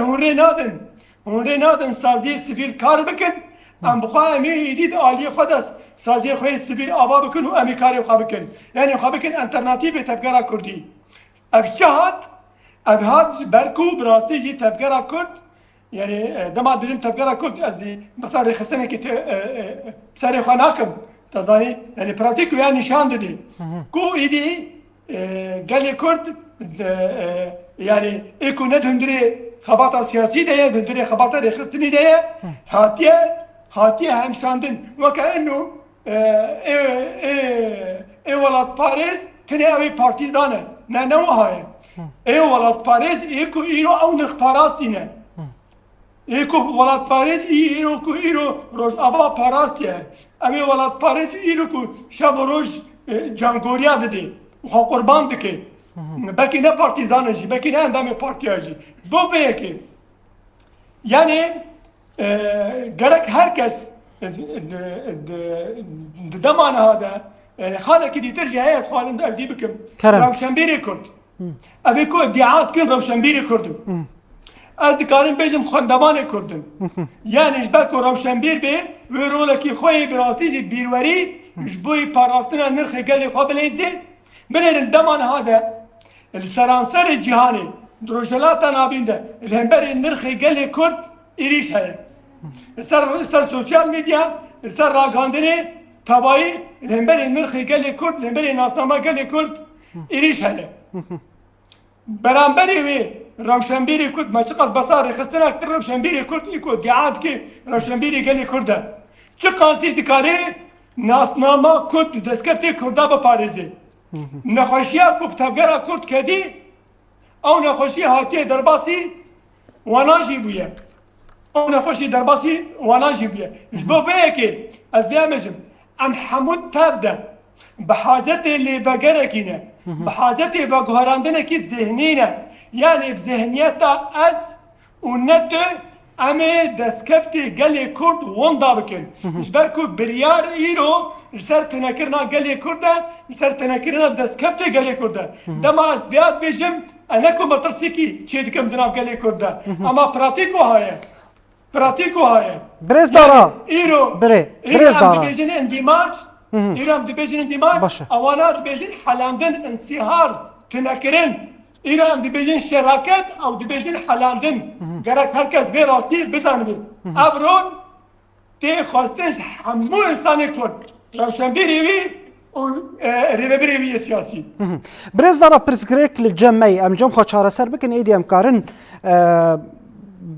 هون ری نادن سازی سیویل کار بکن ام بخواه امی ایدید آلی خود است سازی خوی سبیل آبا بکن و امی کاری خواه بکن یعنی خواه بکن انترناتیب تبگره کردی اف جهات اف هات برکو براستی جی تبگره کرد یعنی دما دلیم تبگره کرد از بسر رخصتنه که بسر خواه نکم تزانی یعنی پراتیکو یعنی نشان دادی کو ایدی گلی کرد yani ekonet hündüre xabata siyasi diye hündüre xabata rexistini diye hatiye hemşandın ve kaennu evalat Paris tene evi partizane ne vahaye evalat Paris eko iro avnıx parastine eko valat Paris iro roj ava parastiye evi valat Paris iro ku şaboroj cangoriya dedi ha kurban dike belki ne partizanıcı, belki ne endamı partiyacı. Bu belki. Yani gerek herkes deman hada خالك دي ترجع هي خالد دي بكم روشنبيري كرد ابي كو ادعاءات كن روشنبيري كرد ادكارين بيجم خندمان كردن يعني جبكو روشنبير بي ورولكي خوي براستيجي بيرواري جبوي باراستنا نرخ قالي خابليزي بنين دمان هذا السرانسر الجهاني دروجلاتا نابينده الهمبري نرخي قالي كرد إريش هيا السر سوشيال ميديا السر راقاندني تباي الهمبري نرخي قالي كرد الهمبري ناسناما قالي كرد إريش هيا برانبري وي روشنبيري كرد ما شقص بصار خستنا كتر روشنبيري كرد إيكو دعات كي روشنبيري قالي كرد چه قاسي دكاري ناسناما كرد دسكفتي كردا بپاريزي نخوشیه کو تفگره کرد کردی او نخوشی هاتی درباسی وناجی بویه او نفوشی درباسی واناجی بیه جبو بیکی از دیامجم ام حمود تابده بحاجت لی بگرکینه بحاجت بگهراندنه کی ذهنینه یعنی بذهنیت از اونت امي دسكفتي قال لي كرد وندا بكن جبركو بريار ايرو صرت نكرنا قال لي كرده صرت نكرنا دسكفتي قال لي كرده دما زياد بيجم انا كم بترسيكي تشيد كم دنا قال لي كرده اما براتيكو هاي بريز دارا ايرو بريز دارا بيجن اندماج ايرو بيجن اندماج اوانات بيجن حلاندن انصهار تنكرن ایران دبیجن شراکت او دبیجن حلاندن گرک هرکس به راستی بزنید ابرون تی خواستنش همو انسانی کرد روشنبیری وی و ریبری وی سیاسی برز دارا پرسگریک للجمعی ام جم خواهد چاره سر بکن ایدی ام کارن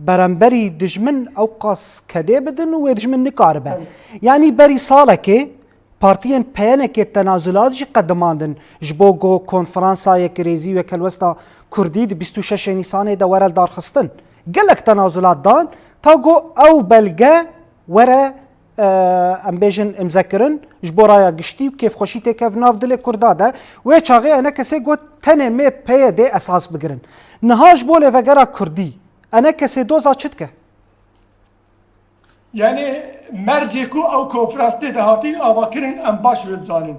برنبری دجمن او قاس کده بدن و دجمن نکاربه یعنی بری ساله که پارتیان پیانه که تنازلات جی قدماندن جبوگو کنفرانسای کریزی و کلوستا کردی 26 نیسان دا ورل دار خستن گلک تنازلات دان تا گو او بلگه وره ام بیجن امذکرن جبو رایا گشتی و کیف خوشی تکف ناف دل کردا ده و چاقی انا کسی گو تنه می پی ده اساس بگرن نهاش بو لیوگرا کردی انا کسی دوزا چد که yani mercekû ew konferansê de hatin avakirin em baş zanin.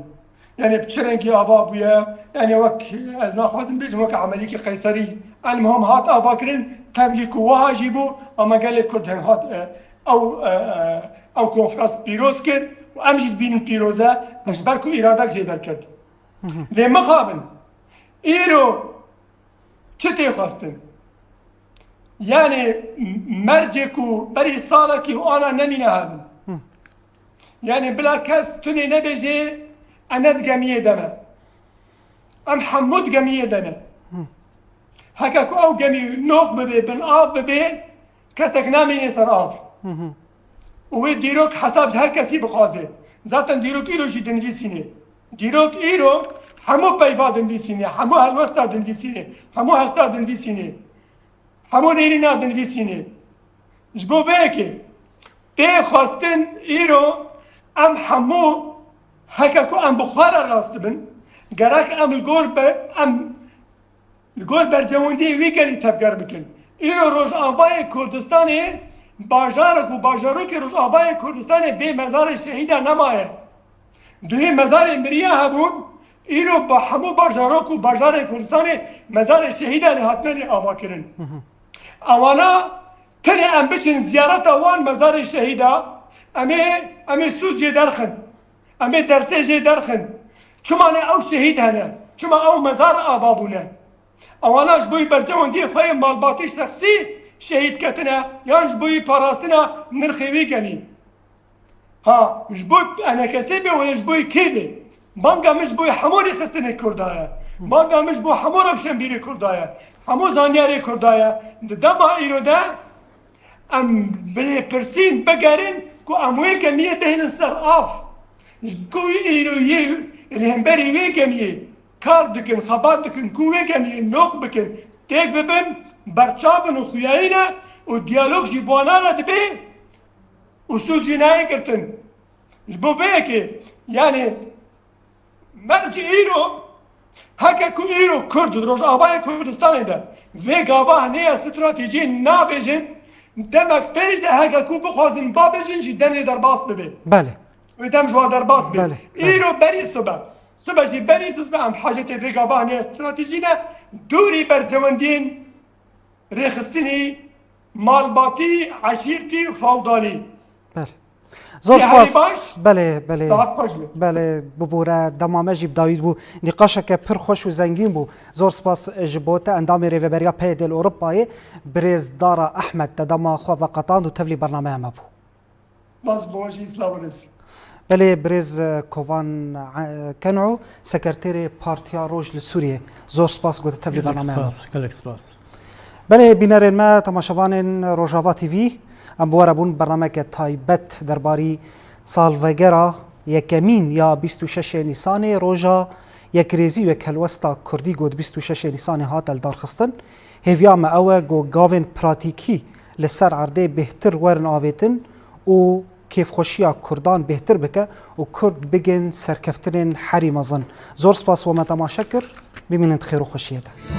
Yani biçirengî ava bûye yani wek ez naxwazim bêjim wek emelîkî Qeyserî elmhom hat avakirin tevlîk û wiha jî bû ama gelek Kurd hem hat ew konferans pîroz kir û em jî dibînin pîroze ji ber ku îradek jê derket. Lê mixabin îro çi tê xwestin? Yani merceku beri salaki o ana nemine hadin. Yani bila kes tüne ne beje anet gemiye deme. Am Hammud gemiye deme. Haka ku av gemi nok bebe bin av bebe kesek namine sar av. Ve dirok hasab herkesi bixwaze. Zaten dirok iro jî dinvisîne. Dirok iro hemû peyva dinvisîne, hemû helwesta dinvisîne, hemû hesta dinvisîne. همون ایری نادن ویسینی جبو بیکی تی خواستن ایرو ام همو هکاکو ام بخوار راست بن گرک ام الگور بر جواندی وی گلی تفگر بکن ایرو روش آبای کردستانی باجارک و باجاروک روش آبای کردستانی بی مزار شهیده نمایه دوی مزار امریه هبون ایرو با همو باجاروک و باجار کردستانی مزار شهیده لحتمه آبا کرن اوانا تنه ام بچن زیارت اوان مزار شهیده امی سود جه درخن امی درسه جه درخن چما نه او شهید هنه چما او مزار آبابونه اوانا جبوی برجوان دی خواه مالباتی شخصی شهید کتنه یا جبوی پاراستنه نرخوی گنی ها جبوی انا کسی بی و جبوی کی بی بانگا مش بوی هموری خستنه کردایه بانگا مش بو همور افشنبیری کردایه همو زانیاری کردایه دما ایرو ده ام بلی پرسین بگرین که اموی کمیه دهن سر آف کوی ایرو یه الهمبری وی کمیه کار دکن خبات دکن کوی کمیه نوک بکن تیک ببن برچابن و خویایینه و دیالوگ جیبوانا دبی اصول جنایی کرتن جبو بیکی یعنی مرجع ایرو هکه کو ایرو کرد روش آبای کردستانی ده و گاوه نه استراتژی نابجن دمک پیش ده هکه کو بخوازن با بجن جی دنی در باس ببه بله و دم جوا در باس ببه بله. ایرو بری صبح جی بری تزبه هم حاجت و گاوه نه استراتژی نه دوری بر جواندین ریخستنی مالباتی عشیرتی و فاودالی بله زور يعني سپاس بله بله ساعت خوش بید. بله ببوره دمامه جیب داوید بو نقاشه که پر خوش و زنگین بو زور سپاس جبوته اندام ریوبریا پیدل اوروپای برز دارا احمد تدما خو وقتان و تبلی برنامه ما بو باز بوجی سلاورس بله برز کوان کنعو سکرتری پارتیا روج لسوریه زور سپاس گوته تبلی برنامه ما گلک سپاس بله بینرین ما تماشاوان روجاوا تیوی ام بواره بون برنامه که تایبت درباری سالوگرا یکمین یا 26 نیسان روژا یک ریزی و کلوستا کردی گود 26 نیسان هات الدار خستن هیویا ما اوه گو گاوین پراتیکی لسر عرده بهتر ورن آویتن و کیف خوشیا کردان بهتر بکه و کرد بگن سرکفترین حری مزن. زور سپاس و ما تماشا کر ببینید خیر و خوشیه ده.